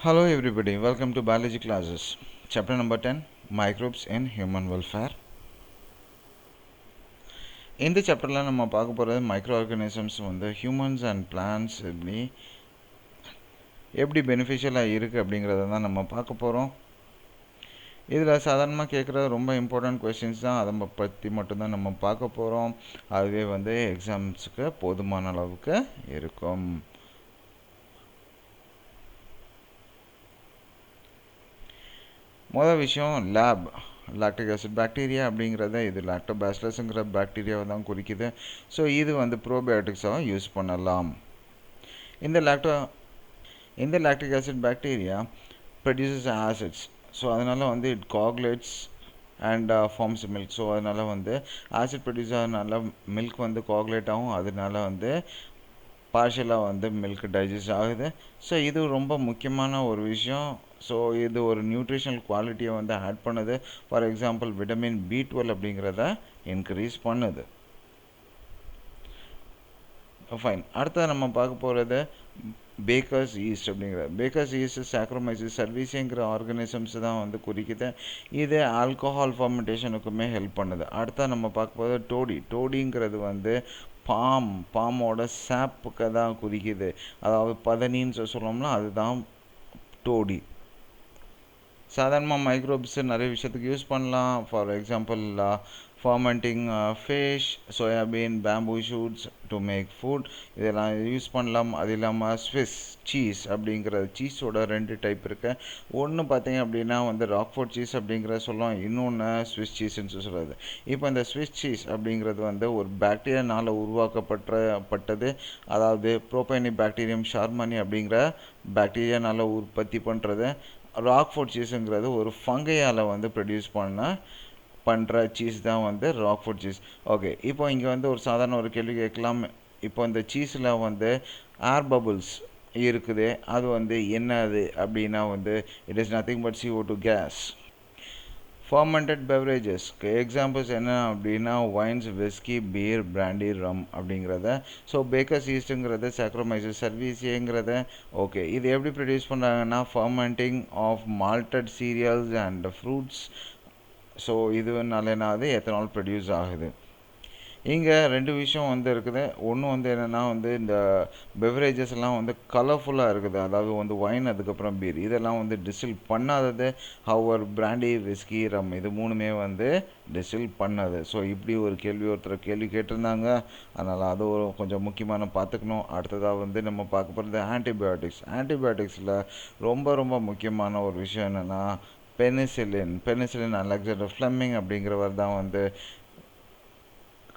Hello everybody, welcome to biology classes. Chapter number 10, Microbes in Human Welfare. இந்த சாப்டரில் நம்ம பார்க்க போகிறது மைக்ரோ ஆர்கானிசம்ஸ் வந்து ஹியூமன்ஸ் அண்ட் பிளான்ட்ஸ் எப்படி பெனிஃபிஷியலாக இருக்குது அப்படிங்கிறத தான் நம்ம பார்க்க போகிறோம். இதில் சாதாரணமாக கேட்குற ரொம்ப இம்பார்ட்டண்ட் கொஸ்டின்ஸ் தான், அதை பற்றி மட்டும்தான் நம்ம பார்க்க போகிறோம். அதுவே வந்து எக்ஸாம்ஸுக்கு போதுமான அளவுக்கு இருக்கும். முதல் விஷயம் லாக்டிக் ஆசிட் பாக்டீரியா அப்படிங்கிறத இது லாக்டோபாசிலஸ்ங்கிற பாக்டீரியாவை தான் குறிக்குது. ஸோ இது வந்து ப்ரோபயோட்டிக்ஸாக யூஸ் பண்ணலாம். இந்த lactic acid bacteria produces acids. So அதனால் வந்து it coagulates and forms milk. So அதனால் வந்து ஆசிட் ப்ரொடியூஸ் ஆகிறதுனால மில்க் வந்து காகுலேட் ஆகும், அதனால வந்து பார்ஷியலாக வந்து மில்க் டைஜஸ்ட் ஆகுது. ஸோ இது ரொம்ப முக்கியமான ஒரு விஷயம். ஸோ இது ஒரு நியூட்ரிஷனல் குவாலிட்டியை வந்து ஆட் பண்ணுது. ஃபார் எக்ஸாம்பிள் விட்டமின் B12 அப்படிங்கிறத இன்க்ரீஸ் பண்ணுது. ஃபைன். அடுத்தது நம்ம பார்க்க போகிறது பேக்கர்ஸ் ஈஸ்ட் அப்படிங்கிற. பேக்கர்ஸ் ஈஸ்ட் சாக்ரோமைசிஸ் சர்வீஸிங்கிற ஆர்கானிசம்ஸ் தான் வந்து குறிக்குது. இது ஆல்கஹால் ஃபர்மெண்டேஷனுக்குமே ஹெல்ப் பண்ணுது. அடுத்த நம்ம பார்க்க போகிறது டோடிங்கிறது வந்து பாமோட சாப்புக்கு தான் குறிக்குது. அதாவது பதனின்னு சொல்லணும்னா அதுதான் டோடி. சாதாரணமாக மைக்ரோப்ஸ் நிறைய விஷயத்துக்கு யூஸ் பண்ணலாம். For example fermenting fish, soybean, bamboo shoots to make food, இதெல்லாம் யூஸ் பண்ணலாம். அது இல்லாமல் ஸ்விஸ் சீஸ் அப்படிங்கிற சீஸோட 2 டைப் இருக்குது. ஒன்று பார்த்தீங்க அப்படின்னா வந்து ராக்ஃபோர்ட் சீஸ் அப்படிங்கிற சொல்லலாம், இன்னொன்று ஸ்விஸ் சீஸ்ன்னு சொல்கிறது. இப்போ இந்த ஸ்விஸ் சீஸ் அப்படிங்கிறது வந்து ஒரு பாக்டீரியானால் உருவாக்கப்பட்டது. அதாவது ப்ரோபைனி பாக்டீரியம் ஷார்மனி அப்படிங்கிற பாக்டீரியானால் உற்பத்தி பண்ணுறது. ராக்ஃபோர்ட் சீஸுங்கிறது ஒரு ஃபங்கையால் வந்து ப்ரொடியூஸ் பண்ணுற சீஸ் தான் வந்து ராக்ஃபோர்ட் சீஸ். ஓகே, இப்போ இங்கே வந்து ஒரு சாதாரண ஒரு கேள்வி கேட்கலாம். இப்போ இந்த சீஸில் வந்து ஏர் பபுள்ஸ் இருக்குது, அது வந்து என்னது அப்படின்னா வந்து it is nothing but CO2 gas. Fermented பெவரேஜஸ்க்கு எக்ஸாம்பிள்ஸ் என்ன அப்படின்னா wines, whisky, beer, brandy, rum அப்படிங்கிறத. ஸோ பேக்கர்ஸ் ஈஸ்ட்டுங்கிறது சாக்ரோமைசிஸ் சர்வீஸிங்கிறத. ஓகே, இது எப்படி ப்ரொடியூஸ் பண்ணுறாங்கன்னா fermenting of malted cereals and fruits. So இதுனால என்ன ஆகுது, எத்தனால் ப்ரொடியூஸ் ஆகுது. இங்கே 2 விஷயம் வந்து இருக்குது. ஒன்று வந்து என்னென்னா வந்து இந்த பெவரேஜஸ்லாம் வந்து கலர்ஃபுல்லாக இருக்குது. அதாவது வந்து ஒயின், அதுக்கப்புறம் பீர், இதெல்லாம் வந்து டிஸ்டில் பண்ணாதது. ஹவர் பிராண்டி, விஸ்கி, ரம் இது 3மே வந்து டிஸ்டில் பண்ணது. ஸோ இப்படி ஒரு ஒருத்தர் கேள்வி கேட்டிருந்தாங்க. அதனால் அது ஒரு கொஞ்சம் முக்கியமான பார்த்துக்கணும். அடுத்ததாக வந்து நம்ம பார்க்க போகிறது ஆன்டிபயோட்டிக்ஸில் ரொம்ப முக்கியமான ஒரு விஷயம் என்னென்னா பெனிசிலின் அலெக்சாண்டர் ஃப்ளெமிங் அப்படிங்கிறவர் தான் வந்து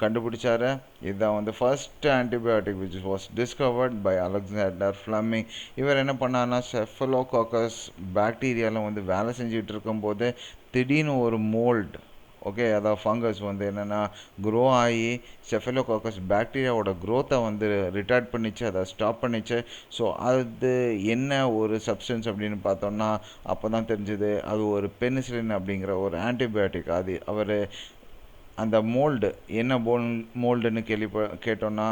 கண்டுபிடிச்சாரு. இதுதான் வந்து first antibiotic which was discovered by Alexander Fleming. இவர் என்ன பண்ணார்னா ஸ்டெஃபலோகாக்கஸ் பாக்டீரியாவில் வந்து வேலை செஞ்சுட்டு இருக்கும்போது திடீர்னு ஒரு மோல்டு, ஓகே, அதாவது ஃபங்கஸ் வந்து என்னென்னா க்ரோ ஆகி ஸ்டெஃபலோகாக்கஸ் பாக்டீரியாவோட க்ரோத்தை வந்து ரிட்டார்ட் பண்ணிச்சு, அதை ஸ்டாப் பண்ணிச்சு. ஸோ அது என்ன ஒரு சப்ஸ்டன்ஸ் அப்படின்னு பார்த்தோம்னா அப்போ தான் தெரிஞ்சுது அது ஒரு பெனிசிலின் அப்படிங்கிற ஒரு ஆன்டிபயோட்டிக். அது அவர் அந்த மோல்டு என்ன மோல்டுன்னு கேட்டோன்னா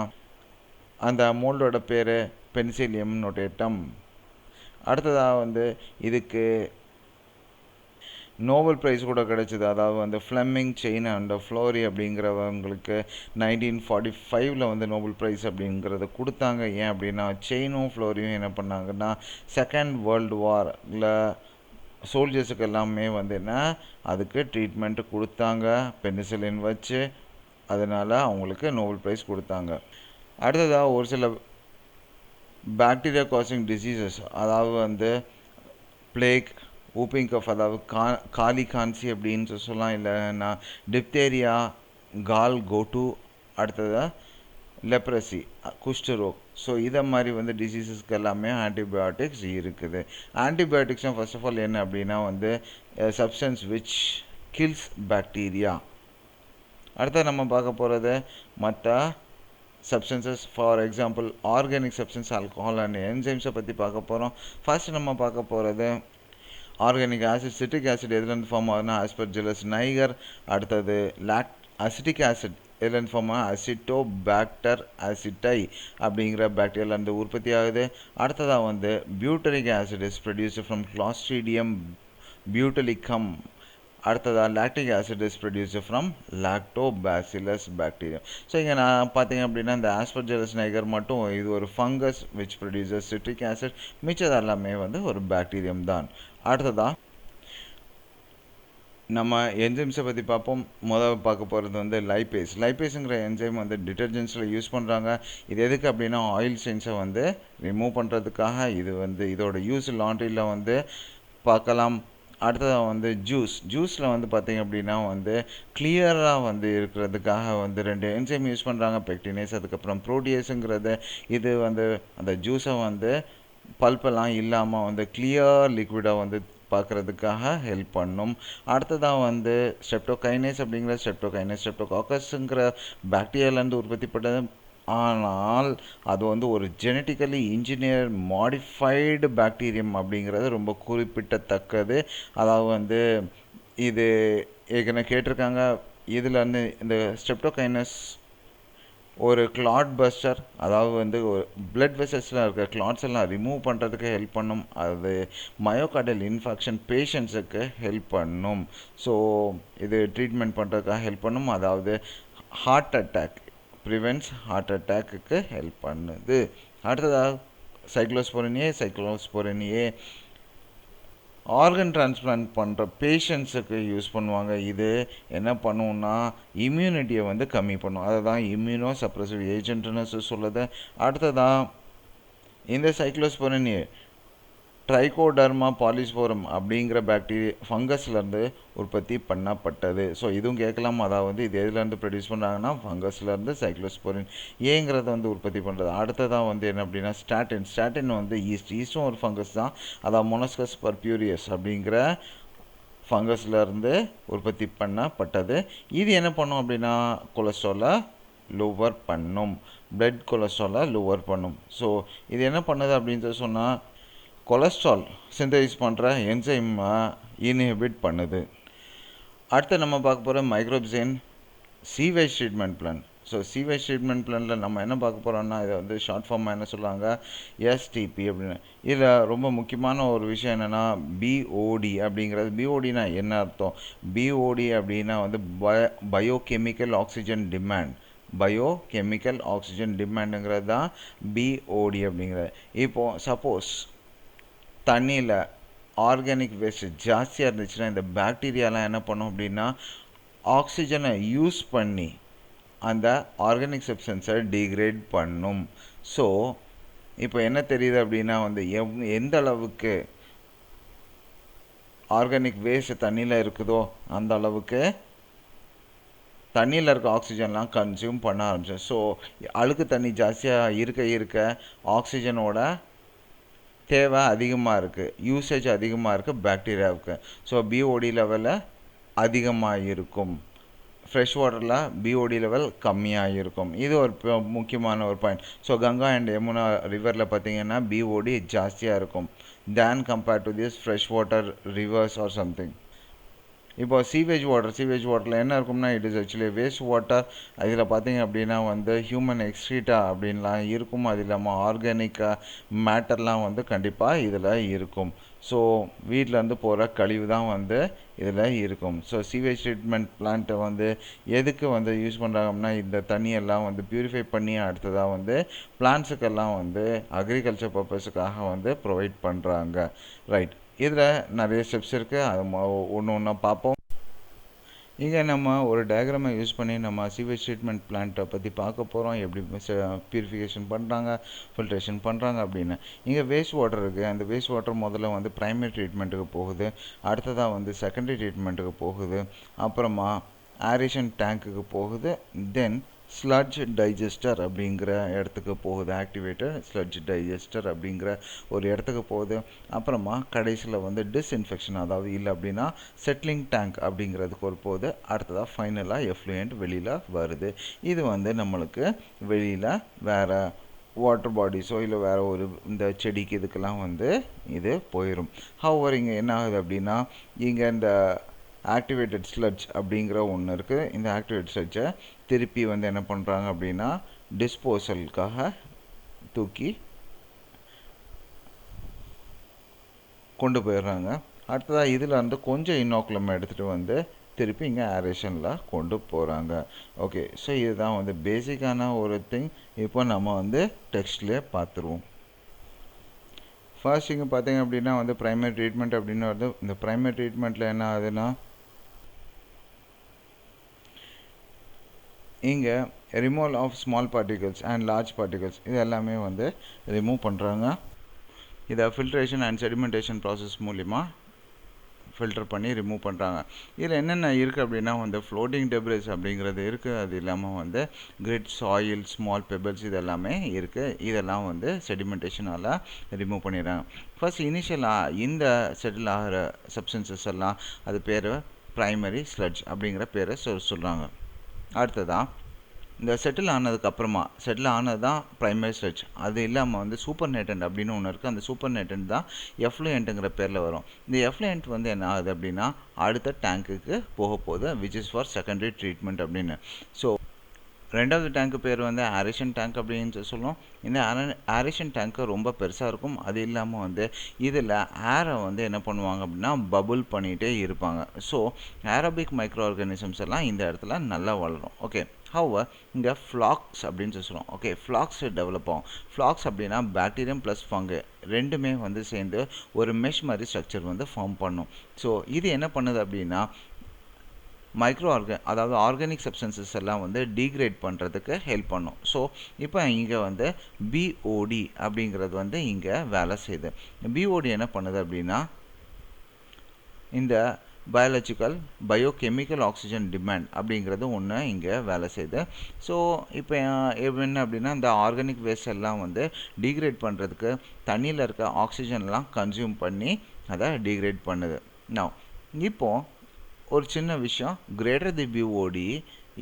அந்த மோல்டோட பேர் பென்சிலியம் நோட்டேட்டம். அடுத்ததாக வந்து இதுக்கு நோபல் ப்ரைஸ் கூட கிடச்சிது. அதாவது வந்து ஃப்ளெமிங், செயின் அண்ட் ஃப்ளோரி அப்படிங்கிறவங்களுக்கு 1945 வந்து நோபல் ப்ரைஸ் அப்படிங்கிறத கொடுத்தாங்க. ஏன் அப்படின்னா செயினும் ஃப்ளோரியும் என்ன பண்ணாங்கன்னா செகண்ட் வேர்ல்டு வாரில் சோல்ஜர்ஸுக்கு எல்லாமே வந்து என்ன அதுக்கு ட்ரீட்மெண்ட்டு கொடுத்தாங்க பெனிசிலின் வச்சு. அதனால் அவங்களுக்கு நோபல் ப்ரைஸ் கொடுத்தாங்க. அடுத்ததாக ஒரு சில பாக்டீரியா காசிங் டிசீசஸ், அதாவது வந்து பிளேக், ஊப்பிங் கஃப், அதாவது காலி கான்சி அப்படின்னு சொல்லலாம், இல்லைன்னா டிப்தேரியா, கால் கோட்டு, அடுத்ததாக லெப்ரசி, குஷ்டரோக். ஸோ இதை மாதிரி வந்து டிசீசஸ்க்கு எல்லாமே ஆன்டிபயோட்டிக்ஸ் இருக்குது. ஆன்டிபயோட்டிக்ஸும் ஃபர்ஸ்ட் ஆஃப் ஆல் என்ன அப்படின்னா வந்து சப்ஸ்டன்ஸ் விச் கில்ஸ் பாக்டீரியா. அடுத்தது நம்ம பார்க்க போகிறது மற்ற substances. For example organic substance, alcohol and என்சைம்ஸை பற்றி பார்க்க போகிறோம். ஃபர்ஸ்ட் நம்ம பார்க்க போகிறது ஆர்கானிக் ஆசிட். சிட்ரிக் ஆசிட் எதுலேருந்து ஃபார்ம் ஆகுதுன்னா ஆஸ்பர்ஜிலஸ் நைகர். அடுத்தது அசிட்டிக் ஆசிட் எதுலேருந்து ஃபார்ம் அசிட்டோபாக்டர் அசிட்டை அப்படிங்கிற பாக்டீரியாலேருந்து உற்பத்தி ஆகுது. அடுத்ததாக வந்து butyric acid is produced from clostridium butylicum. அடுத்ததாக lactic acid is produced from lactobacillus bacteria. So இங்கே நான் பார்த்தீங்க அப்படின்னா இந்த ஆஸ்பர்ஜிலஸ் நைகர் மட்டும் இது ஒரு fungus which produces citric acid, மிச்சது எல்லாமே வந்து ஒரு பாக்டீரியம் தான். அடுத்ததாக நம்ம என்சைம்ஸை பற்றி பார்ப்போம். முதல் பார்க்க போகிறது வந்து லைபேஸ். லைபேஸுங்கிற என்சைம் வந்து டிட்டர்ஜென்ட்ஸில் யூஸ் பண்ணுறாங்க. இது எதுக்கு அப்படின்னா ஆயில் ஸ்டெயின்ஸை வந்து ரிமூவ் பண்ணுறதுக்காக. இது வந்து இதோட யூஸ் லாண்ட்ரியில் வந்து பார்க்கலாம். அடுத்ததாக வந்து ஜூஸில் வந்து பார்த்திங்க அப்படின்னா வந்து கிளியராக வந்து இருக்கிறதுக்காக வந்து 2 என்சைம் யூஸ் பண்ணுறாங்க, பெக்டினேஸ் அதுக்கப்புறம் ப்ரோட்டியேஸுங்கிறது. இது வந்து அந்த ஜூஸை வந்து பல்பெல்லாம் இல்லாமல் வந்து கிளியர் லிக்விடாக வந்து பார்க்குறதுக்காக ஹெல்ப் பண்ணும். அடுத்ததாக வந்து ஸ்ட்ரெப்டோகைனேஸ் அப்படிங்கிற ஸ்ட்ரெப்டோகாக்கஸுங்கிற பாக்டீரியாவிலேருந்து உற்பத்திப்பட்டது. ஆனால் அது வந்து ஒரு ஜெனட்டிக்கலி இன்ஜினியர் மாடிஃபைடு பாக்டீரியம் அப்படிங்கிறது ரொம்ப குறிப்பிடத்தக்கது. அதாவது வந்து இது ஏற்கனவே கேட்டிருக்காங்க. இதில் வந்து இந்த ஸ்ட்ரெப்டோகைனஸ் ஒரு கிளாட் பஸ்டர், அதாவது வந்து ஒரு பிளட் வெசல்ஸில் இருக்க கிளாட்ஸ் எல்லாம் ரிமூவ் பண்ணுறதுக்கு ஹெல்ப் பண்ணும். அது மயோகார்டியல் இன்ஃபெக்ஷன் பேஷண்ட்ஸுக்கு ஹெல்ப் பண்ணும். ஸோ இது ட்ரீட்மெண்ட் பண்ணுறதுக்காக ஹெல்ப் பண்ணும். அதாவது ஹார்ட் அட்டாக் ப்ரிவென்ட்ஸ் ஹார்ட் அட்டாக்கு ஹெல்ப் பண்ணுது. அடுத்ததாக சைக்ளோஸ்போரின் ஏ ஆர்கன் டிரான்ஸ்பிளான்ட் பண்ணுற பேஷண்ட்ஸுக்கு யூஸ் பண்ணுவாங்க. இது என்ன பண்ணுவோம்னா இம்யூனிட்டியை வந்து கம்மி பண்ணும். அதை தான் இம்யூனோ சப்ரசிவ் ஏஜென்ட்னு சொல்லுது. அடுத்ததான் இந்த சைக்ளோஸ்போரின் ஏ ட்ரைகோடர்மா பாலிஸ்போரம் அப்படிங்கிற ஃபங்கஸ்லேருந்து உற்பத்தி பண்ணப்பட்டது. ஸோ இதுவும் கேட்கலாம். அதாவது இது எதுலேருந்து ப்ரொடியூஸ் பண்ணுறாங்கன்னா ஃபங்கஸ்லேருந்து சைக்ளோஸ்போரின் ஏங்கிறத வந்து உற்பத்தி பண்ணுறது. அடுத்ததாக வந்து என்ன அப்படின்னா ஸ்டாட்டின் வந்து ஈஸ்டும் ஒரு ஃபங்கஸ் தான். அதாவது மொனஸ்கஸ் பர்பியூரியஸ் அப்படிங்கிற ஃபங்கஸ்லேருந்து உற்பத்தி பண்ணப்பட்டது. இது என்ன பண்ணும் அப்படின்னா கொலஸ்ட்ராலை லோவர் பண்ணும், பிளட் கொலஸ்ட்ராலை லோவர் பண்ணும். ஸோ இது என்ன பண்ணுது அப்படின்னு சொன்னால் கொலஸ்ட்ரால் சிந்தசைஸ் பண்ணுற என்சைமை இன்ஹிபிட் பண்ணுது. அடுத்து நம்ம பார்க்க போகிற மைக்ரோப்ஸின் sewage treatment plan. So sewage treatment பிளானில் நம்ம என்ன பார்க்க போகிறோம்னா இதை வந்து ஷார்ட் ஃபார்மாக என்ன சொல்லுவாங்க எஸ்டிபி அப்படின்னு. இதில் ரொம்ப முக்கியமான ஒரு விஷயம் என்னென்னா பிஓடி அப்படிங்கிறது. பிஓடினா என்ன அர்த்தம்? பிஓடி அப்படின்னா வந்து பயோகெமிக்கல் ஆக்சிஜன் டிமாண்டுங்கிறது தான் பிஓடி அப்படிங்கிறது. இப்போது சப்போஸ் தண்ணியில் ஆர்கானிக் வேஸ்ட் ஜாஸ்தியாக இருந்துச்சுன்னா இந்த பாக்டீரியாலாம் என்ன பண்ணும் அப்படின்னா ஆக்சிஜனை யூஸ் பண்ணி அந்த ஆர்கானிக் சப்ஸ்டன்ஸை டிகிரேட் பண்ணும். ஸோ இப்போ என்ன தெரியுது அப்படின்னா வந்து எந்த அளவுக்கு ஆர்கானிக் வேஸ்ட் தண்ணியில் இருக்குதோ அந்த அளவுக்கு தண்ணியில் இருக்க ஆக்சிஜன்லாம் கன்சியூம் பண்ண ஆரம்பிச்சோம். ஸோ அழுக்கு தண்ணி ஜாஸ்தியாக இருக்க ஆக்சிஜனோட தேவை அதிகமாக இருக்குது, யூசேஜ் அதிகமாக இருக்குது பாக்டீரியாவுக்கு. ஸோ பிஓடி லெவலில் அதிகமாக இருக்கும், ஃப்ரெஷ் வாட்டரில் பிஓடி லெவல் கம்மியாக இருக்கும். இது ஒரு முக்கியமான ஒரு point. So Ganga and Yamuna ரிவரில் பார்த்திங்கன்னா பிஓடி ஜாஸ்தியாக இருக்கும் than compared to this fresh water rivers or something. இப்போ சீவேஜ் வாட்டரில் என்ன இருக்கும்னா it is actually waste water. இதில் பார்த்திங்க அப்படின்னா வந்து ஹியூமன் எக்ஸ்க்ரீட்டா அப்படின்லாம் இருக்கும். அது இல்லாமல் ஆர்கானிக்காக மேட்டர்லாம் வந்து கண்டிப்பாக இதில் இருக்கும். ஸோ வீட்டிலேருந்து போகிற கழிவு தான் வந்து இதில் இருக்கும். ஸோ சீவேஜ் ட்ரீட்மெண்ட் பிளான்ட்டை வந்து எதுக்கு வந்து யூஸ் பண்ணுறாங்கன்னா இந்த தண்ணியெல்லாம் வந்து பியூரிஃபை பண்ணி அடுத்ததாக வந்து பிளான்ஸுக்கெல்லாம் வந்து அக்ரிகல்ச்சர் பர்பஸுக்காக வந்து ப்ரொவைட் பண்ணுறாங்க. ரைட், இதில் நிறைய ஸ்டெப்ஸ் இருக்குது, அது ஒன்று ஒன்றா பார்ப்போம். இங்கே நம்ம ஒரு டயக்ராமை யூஸ் பண்ணி நம்ம சீவேஜ் ட்ரீட்மெண்ட் பிளான்ட்டை பற்றி பார்க்க போகிறோம். எப்படி பியூரிஃபிகேஷன் பண்ணுறாங்க, ஃபில்ட்ரேஷன் பண்ணுறாங்க அப்படின்னு. இங்கே வேஸ்ட் வாட்டர் இருக்குது. அந்த வேஸ்ட் வாட்டர் முதல்ல வந்து ப்ரைமரி ட்ரீட்மெண்ட்டுக்கு போகுது, அடுத்ததாக வந்து செகண்டரி ட்ரீட்மெண்ட்டுக்கு போகுது, அப்புறமா ஏரேஷன் டேங்க்குக்கு போகுது, தென் ஸ்லட்ஜ் டைஜஸ்டர் அப்படிங்கிற இடத்துக்கு போகுது. ஆக்டிவேட்டர் ஸ்லட்ஜ் டைஜஸ்டர் அப்படிங்கிற ஒரு இடத்துக்கு போகுது. அப்புறமா கடைசியில் வந்து டிஸ்இன்ஃபெக்ஷன், அதாவது இல்லை அப்படின்னா செட்டிலிங் டேங்க் அப்படிங்கிறதுக்கு ஒரு போகுது. அடுத்ததாக ஃபைனலாக எஃப்ளூயண்ட் வெளியில் வருது. இது வந்து நம்மளுக்கு வெளியில் வேறு வாட்டர் பாடிஸோ இல்லை வேறு ஒரு இந்த செடிக்கு இதுக்கெல்லாம் வந்து இது போயிடும். ஹவர் இங்கே என்ன ஆகுது அப்படின்னா இங்கே இந்த ஆக்டிவேட்டட் ஸ்லட்ஜ் அப்படிங்கிற ஒன்று இருக்குது. இந்த ஆக்டிவேட்டட் ஸ்லட்ஜை திருப்பி வந்து என்ன பண்ணுறாங்க அப்படின்னா டிஸ்போசலுக்காக தூக்கி கொண்டு போயிடுறாங்க. அடுத்ததாக இதில் வந்து கொஞ்சம் இன்னோக்குலம் எடுத்துகிட்டு வந்து திருப்பி இங்கே ஏரேஷனில் கொண்டு போகிறாங்க. ஓகே, ஸோ இதுதான் வந்து பேசிக்கான ஒரு திங். இப்போ நம்ம வந்து டெக்ஸ்ட்லேயே பார்த்துருவோம். ஃபர்ஸ்ட் இங்கே பார்த்தீங்க அப்படின்னா வந்து ப்ரைமரி ட்ரீட்மெண்ட் அப்படின்னு வருது. இந்த ப்ரைமரி ட்ரீட்மெண்ட்டில் என்ன ஆகுதுன்னா இங்கே removal of small particles and large particles இது எல்லாமே வந்து ரிமூவ் பண்ணுறாங்க. இதை ஃபில்ட்ரேஷன் அண்ட் செடிமெண்டேஷன் ப்ராசஸ் மூலிமா ஃபில்டர் பண்ணி ரிமூவ் பண்ணுறாங்க. இதில் என்னென்ன இருக்குது அப்படின்னா வந்து ஃப்ளோட்டிங் டெப்ரிஸ் அப்படிங்கிறது இருக்குது. அது இல்லாமல் வந்து கிரிட், சாயில், ஸ்மால் பெபிள்ஸ் இது எல்லாமே இருக்குது. இதெல்லாம் வந்து செடிமெண்டேஷனால் ரிமூவ் பண்ணிடுறாங்க. ஃபர்ஸ்ட் இனிஷியலாக இந்த செட்டில் ஆகிற சப்ஸ்டன்சஸ் எல்லாம் அது பேர் ப்ரைமரி ஸ்லட்ஜ் அப்படிங்கிற பேரை சொல்கிறாங்க. அடுத்ததாக இந்த செட்டில் ஆனது தான் ப்ரைமரி ஸ்லட்ஜ். அது இல்லாமல் வந்து சூப்பர் நேட்டன்ட் அப்படின்னு ஒன்று இருக்குது. அந்த சூப்பர் நேட்டன்ட் தான் எஃப்ளூயண்ட்டுங்கிற பேரில் வரும். இந்த எஃப்ளூயண்ட் வந்து என்ன ஆகுது அப்படின்னா அடுத்த டேங்க்குக்கு போக போகுது, which is for secondary treatment அப்படின்னு. ஸோ ரெண்டாவது டேங்க்கு பேர் வந்து ஆரேஷன் டேங்க் அப்படின்னு சொல்லுவோம். இந்த ஆரேஷன் டேங்க்கு ரொம்ப பெருசாக இருக்கும். அது இல்லாமல் வந்து இதில் ஏரை வந்து என்ன பண்ணுவாங்க அப்படின்னா பபுள் பண்ணிகிட்டே இருப்பாங்க. ஸோ ஏரோபிக் மைக்ரோ ஆர்கானிசம்ஸ் எல்லாம் இந்த இடத்துல நல்லா வளரும். ஓகே, ஹவர் இங்கே ஃப்ளாக்ஸ் அப்படின்னு சொல்லுவோம். ஓகே, ஃப்ளாக்ஸ் டெவலப் ஆகும். ஃப்ளாக்ஸ் அப்படின்னா பாக்டீரியம் ப்ளஸ் ஃபங்கு ரெண்டுமே வந்து சேர்ந்து ஒரு மெஷ் மாதிரி ஸ்ட்ரக்சர் வந்து ஃபார்ம் பண்ணும். ஸோ இது என்ன பண்ணுது அப்படின்னா அதாவது ஆர்கானிக் சப்ஸ்டன்சஸ் எல்லாம் வந்து டீக்ரேட் பண்ணுறதுக்கு ஹெல்ப் பண்ணும். ஸோ இப்போ இங்கே வந்து பிஓடி அப்படிங்கிறது வந்து இங்கே வேலை செய்யுது. பிஓடி என்ன பண்ணுது அப்படின்னா இந்த பயோகெமிக்கல் ஆக்சிஜன் டிமாண்ட் அப்படிங்கிறது ஒன்று இங்கே வேலை செய்யுது. ஸோ இப்போ என்ன அப்படின்னா இந்த ஆர்கானிக் வேஸ்ட் எல்லாம் வந்து டீக்ரேட் பண்ணுறதுக்கு தண்ணியில் இருக்க ஆக்சிஜன்லாம் கன்சியூம் பண்ணி அதை டீக்ரேட் பண்ணுது. நான் இப்போது ஒரு சின்ன விஷயம், greater the BOD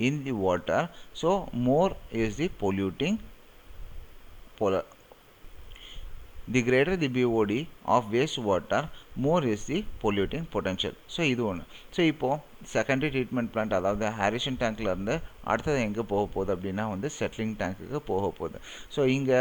in the water, so more is the polluting the greater the BOD of waste water, more is the polluting potential. So இது ஒன்று. ஸோ இப்போது செகண்டரி ட்ரீட்மெண்ட் பிளான்ட் அதாவது ஹாரிஷன் டேங்க்லேருந்து அடுத்தது எங்கே போக போகுது அப்படின்னா வந்து செட்டிலிங் டேங்க்குக்கு போக போகுது. ஸோ இங்கே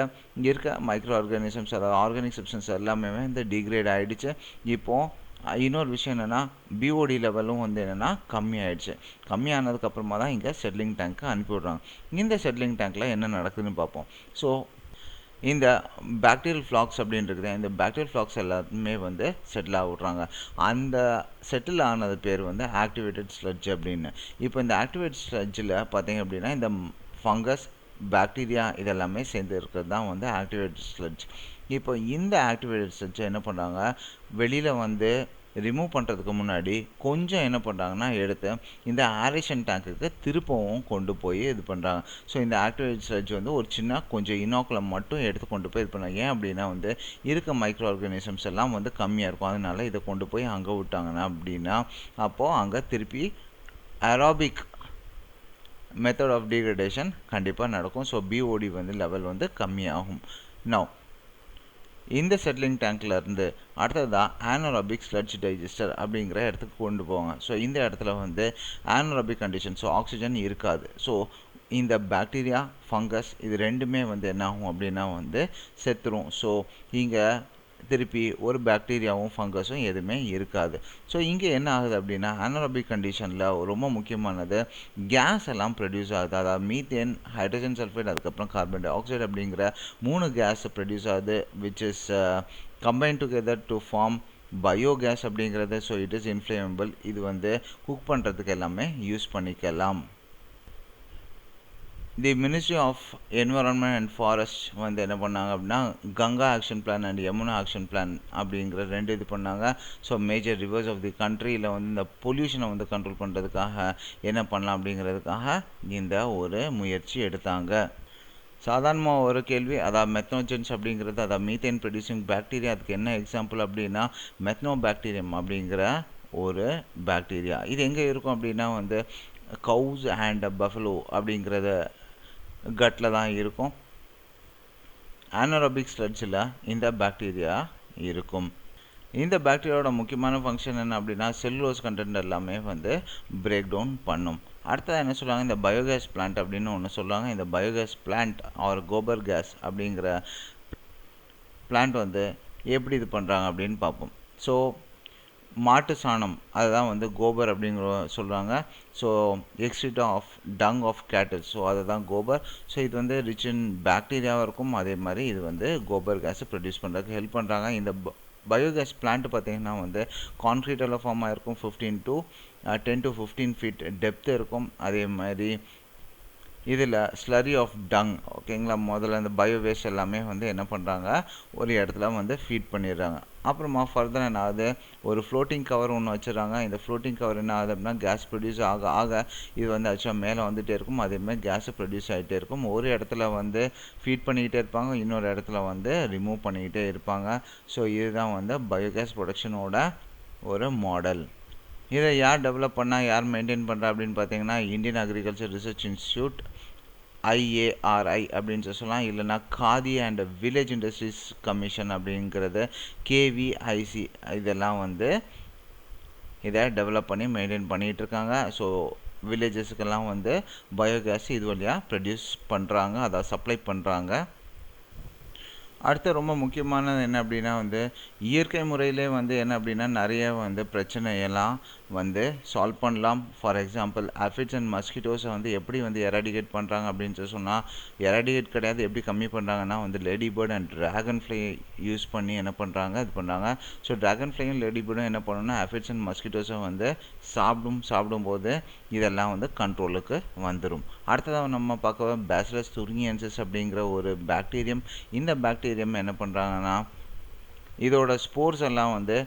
இருக்க மைக்ரோ ஆர்கானிசம்ஸ் அதாவது ஆர்கானிக் சப்ஸ்டன்ஸ் எல்லாமே இந்த டிகிரேட் ஆகிடுச்சு. இப்போது இன்னொரு விஷயம் என்னென்னா பிஓடி லெவலும் வந்து என்னென்னா கம்மியாயிடுச்சு. கம்மியானதுக்கப்புறமா தான் இங்கே செட்டிலிங் டேங்க்கு அனுப்பிவிட்றாங்க. இந்த செட்டிலிங் டேங்க்கில் என்ன நடக்குதுன்னு பார்ப்போம். ஸோ இந்த பாக்டீரியல் ஃப்ளாக்ஸ் அப்படின்றது இந்த பாக்டீரியல் ஃப்ளாக்ஸ் எல்லாமே வந்து செட்டில் ஆகிவிட்றாங்க. அந்த செட்டில் ஆனது பேர் வந்து ஆக்டிவேட்டட் ஸ்லட்ஜ் அப்படின்னு. இப்போ இந்த ஆக்டிவேட்டட் ஸ்லட்ஜில் பார்த்தீங்க அப்படின்னா இந்த ஃபங்கஸ், பாக்டீரியா இதெல்லாமே சேர்ந்து இருக்கிறது தான் வந்து ஆக்டிவேட்டட் ஸ்லட்ஜ். இப்போ இந்த ஆக்டிவேட்டட் ஸ்லட்ஜை என்ன பண்ணுறாங்க வெளியில் வந்து ரிமூவ் பண்ணுறதுக்கு முன்னாடி கொஞ்சம் என்ன பண்ணுறாங்கன்னா எடுத்து இந்த ஆரேஷன் டேங்க்குக்கு திருப்பவும் கொண்டு போய் இது பண்ணுறாங்க. ஸோ இந்த ஆக்டிவேட்டட் ஸ்லட்ஜ் வந்து ஒரு சின்ன கொஞ்சம் இனோக்குலம் மட்டும் எடுத்து கொண்டு போய் இது பண்ணுறாங்க. ஏன் அப்படின்னா வந்து இருக்க மைக்ரோ ஆர்கானிசம்ஸ் எல்லாம் வந்து கம்மியாக இருக்கும். அதனால இதை கொண்டு போய் அங்கே விட்டாங்கன்னா அப்படின்னா அப்போது அங்கே திருப்பி ஏரோபிக் மெத்தட் ஆஃப் டீக்ரடேஷன் கண்டிப்பாக நடக்கும். ஸோ பிஓடி வந்து லெவல் வந்து கம்மியாகும். நவ் இந்த செட்டிலிங் டேங்க்கில் இருந்து அடுத்ததாக ஆனரோபிக் ஸ்லட்ஜ் டைஜஸ்டர் அப்படிங்கிற இடத்துக்கு கொண்டு போவாங்க. ஸோ இந்த இடத்துல வந்து ஆனரோபிக் கண்டிஷன், ஸோ ஆக்சிஜன் இருக்காது. ஸோ இந்த பாக்டீரியா, ஃபங்கஸ் இது ரெண்டுமே வந்து என்ன ஆகும் அப்படின்னா வந்து செத்துரும். ஸோ இங்கே திருப்பி ஒரு பாக்டீரியாவும் ஃபங்கஸும் எதுவுமே இருக்காது. ஸோ இங்கே என்ன ஆகுது அப்படின்னா ஆனரோபிக் கண்டிஷனில் ரொம்ப முக்கியமானது கேஸ் எல்லாம் ப்ரொடியூஸ் ஆகுது. அதாவது மீத்தேன், ஹைட்ரஜன் சல்ஃபைட், அதுக்கப்புறம் கார்பன் டை ஆக்சைடு அப்படிங்கிற 3 கேஸ் ப்ரொடியூஸ் ஆகுது, which is combine together to form biogas அப்படிங்கிறது. So it is inflammable. இது வந்து குக் பண்ணுறதுக்கு எல்லாமே யூஸ் பண்ணிக்கலாம். The ministry of environment and forest வந்து என்ன பண்ணாங்க அப்படின்னா Ganga action plan and Yamuna action plan அப்படிங்கிற 2 இது பண்ணாங்க. So major rivers of the கண்ட்ரியில் வந்து இந்த பொல்யூஷனை வந்து கண்ட்ரோல் பண்ணுறதுக்காக என்ன பண்ணலாம் அப்படிங்கிறதுக்காக இந்த ஒரு முயற்சி எடுத்தாங்க. சாதாரணமாக ஒரு கேள்வி, அதாவது மெத்னோஜென்ஸ் அப்படிங்கிறது அதாவது மீத்தேன் ப்ரொடியூசிங் பாக்டீரியா, அதுக்கு என்ன எக்ஸாம்பிள் அப்படின்னா மெத்னோ பாக்டீரியம் அப்படிங்கிற ஒரு பாக்டீரியா. இது எங்கே இருக்கும் அப்படின்னா வந்து கவுஸ் அண்ட் பஃபலோ அப்படிங்கிறத கட்டில் தான் இருக்கும். ஆனரோபிக் ஸ்லட்ஜில் இந்த பாக்டீரியா இருக்கும். இந்த பாக்டீரியாவோட முக்கியமான ஃபங்க்ஷன் என்ன அப்படின்னா செல்லுலோஸ் கண்டென்ட் எல்லாமே வந்து பிரேக் டவுன் பண்ணும். அடுத்தது என்ன சொல்லுவாங்க, இந்த பயோகேஸ் பிளான்ட் அப்படின்னு ஒன்று சொல்லுவாங்க. இந்த biogas plant R gobar case அப்படிங்கிற பிளான்ட் வந்து எப்படி இது பண்ணுறாங்க அப்படின்னு பார்ப்போம். ஸோ மாட்டு சாணம் அதுதான் வந்து கோபர் அப்படிங்கிற சொல்கிறாங்க. So extract of dung of cattle, so அதுதான் கோபர். ஸோ இது வந்து ரிச் இன் பாக்டீரியாவாக இருக்கும். அதே மாதிரி இது வந்து கோபர் கேஸை ப்ரொடியூஸ் பண்ணுறதுக்கு ஹெல்ப் பண்ணுறாங்க. இந்த பயோகேஸ் பிளான்ட் பார்த்திங்கன்னா வந்து கான்க்ரீட்டில் ஃபார்ம் ஆகிருக்கும். 10 to 15 ஃபீட் டெப்த் இருக்கும். அதே மாதிரி இதில் ஸ்லரி ஆஃப் டங், ஓகேங்களா, முதல்ல இந்த பயோவேஸ்ட் எல்லாமே வந்து என்ன பண்ணுறாங்க, ஒரு இடத்துல வந்து ஃபீட் பண்ணிடுறாங்க. அப்புறமா ஃபர்தர் என்ன ஆகுது, ஒரு ஃப்ளோட்டிங் கவர் ஒன்று வச்சுறாங்க. இந்த ஃப்ளோட்டிங் கவர் என்ன ஆகுது அப்படின்னா கேஸ் ப்ரொடியூஸ் ஆக ஆக இது வந்து ஆக்சுவலாக மேலே வந்துகிட்டே இருக்கும். அதேமாதிரி கேஸு ப்ரொடியூஸ் ஆகிட்டே இருக்கும். ஒரு இடத்துல வந்து ஃபீட் பண்ணிக்கிட்டே இருப்பாங்க, இன்னொரு இடத்துல வந்து ரிமூவ் பண்ணிக்கிட்டே இருப்பாங்க. ஸோ இதுதான் வந்து பயோகேஸ் ப்ரொடக்ஷனோட ஒரு மாடல். இதை யார் டெவலப் பண்ணால், யார் மெயின்டைன் பண்ணுறா அப்படின்னு பார்த்தீங்கன்னா Indian agriculture research institute, IARI அப்படின்னு சொல்லலாம். இல்லைனா khadi and village industries commission அப்படிங்கிறது KVIC, இதெல்லாம் வந்து இதை டெவலப் பண்ணி மெயின்டைன் பண்ணிகிட்டு இருக்காங்க. ஸோ வில்லேஜஸுக்கெல்லாம் வந்து பயோகேஸ் இது வழியாக ப்ரொடியூஸ் பண்ணுறாங்க, அதை சப்ளை பண்ணுறாங்க. அடுத்து ரொம்ப முக்கியமானது என்ன அப்படின்னா வந்து இயற்கை முறையிலே வந்து என்ன அப்படின்னா நிறைய வந்து பிரச்சனையெல்லாம் வந்து சால்வ் பண்ணலாம். ஃபார் எக்ஸாம்பிள் ஆஃபிட்ஸ் அண்ட் மஸ்கிட்டோஸை வந்து எப்படி வந்து எராடிகேட் பண்ணுறாங்க அப்படின்னு சொன்னால், எராடிகேட் கிடையாது, எப்படி கம்மி பண்ணுறாங்கன்னா வந்து ladybird and dragonfly use பண்ணி என்ன பண்ணுறாங்க, இது பண்ணுறாங்க. ஸோ ட்ராகன் ஃப்ளையும் லேடி பேர்டும் என்ன பண்ணணும்னா ஆஃபிட்ஸ் அண்ட் மஸ்கிட்டோஸை வந்து சாப்பிடும்போது இதெல்லாம் வந்து கண்ட்ரோலுக்கு வந்துடும். அடுத்ததாக நம்ம பார்க்க பேசிலஸ் துர்னியன்சிஸ் அப்படிங்கிற ஒரு பாக்டீரியம். இந்த பாக்டீரியம் என்ன பண்ணுறாங்கன்னா இதோட ஸ்போர்ஸ் எல்லாம் வந்து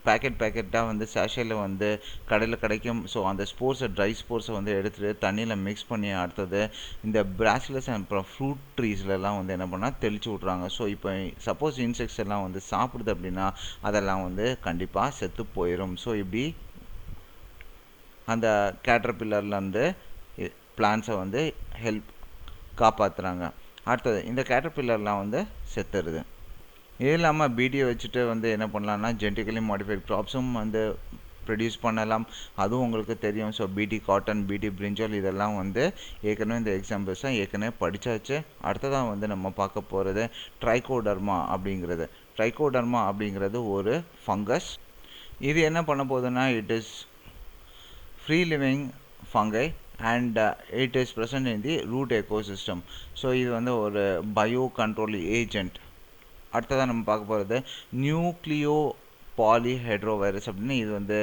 பேக்கெட்டாக வந்து சேஷையில் வந்து கடையில் கிடைக்கும். ஸோ அந்த ஸ்போர்ஸை ட்ரை ஸ்போர்ஸை வந்து எடுத்துகிட்டு தண்ணியில் மிக்ஸ் பண்ணி அடுத்தது இந்த பேசிலஸ் அண்ட் அப்புறம் ஃப்ரூட் ட்ரீஸ்லலாம் வந்து என்ன பண்ணால் தெளித்து விட்றாங்க. ஸோ இப்போ சப்போஸ் இன்செக்ட்ஸ் எல்லாம் வந்து சாப்பிடுது அப்படின்னா அதெல்லாம் வந்து கண்டிப்பாக செத்து போயிடும். ஸோ இப்படி அந்த கேட்டர்பில்லர்லேருந்து பிளான்ஸை வந்து காப்பாற்றுறாங்க. அடுத்தது இந்த கேட்டர்பில்லர்லாம் வந்து செத்துருது. இது இல்லாமல் பீடியை வச்சுட்டு வந்து என்ன பண்ணலான்னா ஜெனட்டிக்கலி மாடிஃபைட் க்ராப்ஸும் வந்து ப்ரொடியூஸ் பண்ணலாம். அதுவும் உங்களுக்கு தெரியும். ஸோ பிடி காட்டன், பிடி பிரிஞ்சால் இதெல்லாம் வந்து ஏற்கனவே இந்த எக்ஸாம்பிள்ஸாக ஏற்கனவே படித்தாச்சு. அடுத்ததாக வந்து நம்ம பார்க்க போகிறது ட்ரைகோடர்மா அப்படிங்கிறது. ட்ரைகோடர்மா அப்படிங்கிறது ஒரு ஃபங்கஸ். இது என்ன பண்ண போகுதுன்னா it is free living fungi and it is present in the root ecosystem. So இது வந்து ஒரு பயோ கண்ட்ரோல் ஏஜென்ட். அடுத்ததாக நம்ம பார்க்க போகிறது நியூக்ளியோ பாலிஹைட்ரோவைரஸ் அப்படின்னு, இது வந்து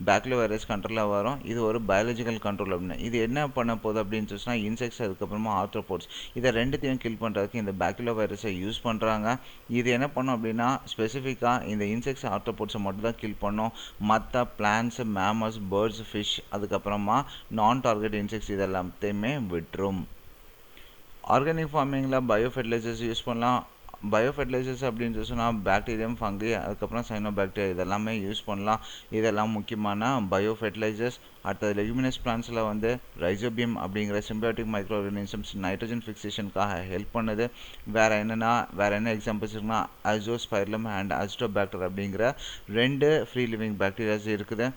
பேக்டீரியோ வைரஸ் கண்ட்ரோலில் வரும். இது ஒரு பயாலஜிக்கல் கண்ட்ரோல் அப்படின்னு. இது என்ன பண்ண போகுது அப்படின்னு சொன்னால் இன்செக்ட்ஸ், அதுக்கப்புறமா ஆர்த்ரோபோட்ஸ், இதை ரெண்டுத்தையும் கில் பண்ணுறதுக்கு இந்த பேக்டீரியோ வைரஸை யூஸ் பண்ணுறாங்க. இது என்ன பண்ணும் அப்படின்னா ஸ்பெசிஃபிக்காக இந்த இன்செக்ட்ஸ், ஆர்த்ரோபோட்ஸை மட்டும் தான் கில் பண்ணும். மற்ற பிளான்ட்ஸ், மேமல்ஸ், பேர்ட்ஸ், ஃபிஷ், அதுக்கப்புறமா நான் டார்கெட் இன்செக்ட்ஸ் இதெல்லாத்தையுமே விட்டுரும். ஆர்கானிக் ஃபார்மிங்கில் பயோ ஃபெர்டிலைசர்ஸ் யூஸ் பண்ணலாம். பயோ ஃபெர்டிலைசர்ஸ் அப்படின்னு சொன்னால் பாக்டீரியம், ஃபங்கி, அதுக்கப்புறம் சைனோபாக்டீரியா இதெல்லாமே யூஸ் பண்ணலாம். இதெல்லாம் முக்கியமான பயோ ஃபெர்டிலைசர்ஸ். அடுத்தது லெகுமினஸ் பிளான்ஸில் வந்து ரைசோபியம் அப்படிங்கிற சிம்பியாட்டிக் மைக்ரோ ஆர்கானிசம்ஸ் நைட்ரஜன் ஃபிக்சேஷனுக்காக ஹெல்ப் பண்ணுது. வேறு என்ன எக்ஸாம்பிள்ஸ் இருக்குன்னா அசோஸ்பைரலம் அண்ட் அசிட்டோபாக்டர் அப்படிங்கிற 2 ஃப்ரீ லிவிங் பாக்டீரியாஸ் இருக்குது.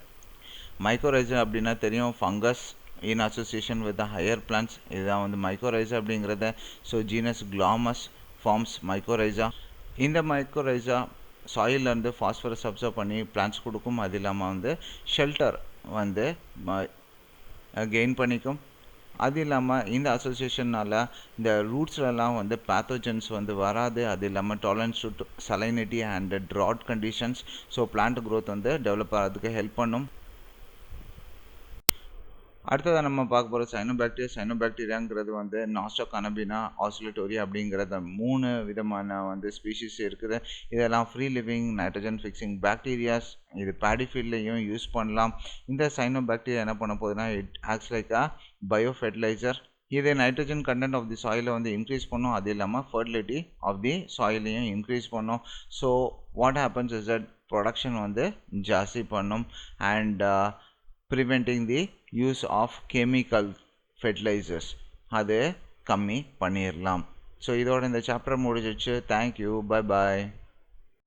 மைக்ரோரைசா அப்படின்னா தெரியும், fungus in association with the higher plants, இதுதான் வந்து மைக்ரோரைசா அப்படிங்கிறத. So genus glomus forms mycorrhiza. இந்த மைக்ரோரைசா சாயிலேருந்து ஃபாஸ்பரஸ் அப்சர்வ் பண்ணி பிளான்ட்ஸ் கொடுக்கும். அது இல்லாமல் வந்து ஷெல்டர் வந்து கெயின் பண்ணிக்கும். அது இல்லாமல் இந்த அசோசியேஷனால் இந்த ரூட்ஸ்லலாம் வந்து பேத்தோஜன்ஸ் வந்து வராது. அது இல்லாமல் tolerance to salinity and drought conditions. So plant growth வந்து டெவலப் ஆகிறதுக்கு ஹெல்ப் பண்ணும். அடுத்ததாக நம்ம பார்க்க போகிற சைனோபாக்டீரியாங்கிறது வந்து நாஸ்டோகனபினா, ஆசிலேட்டோரியா அப்படிங்கிறத 3 விதமான வந்து ஸ்பீஷீஸ் இருக்குது. இதெல்லாம் free living nitrogen fixing bacterias. இது பேடி ஃபீல்ட்லையும் யூஸ் பண்ணலாம். இந்த சைனோபாக்டீரியா என்ன பண்ண போகுதுன்னா it acts like a bio fertiliser. இது நைட்ரஜன் கண்டென்ட் ஆஃப் தி சாயிலை வந்து இன்க்ரீஸ் பண்ணும். அது இல்லாமல் ஃபர்டிலிட்டி ஆஃப் தி சாயிலையும் இன்க்ரீஸ் பண்ணும். So what happens is that production வந்து ஜாஸ்தி பண்ணும் and preventing the use of chemical fertilizers அது கம்மி பண்ணிடலாம். ஸோ இதோட இந்த சாப்டர் முடிஞ்சிச்சு. Thank you, bye bye.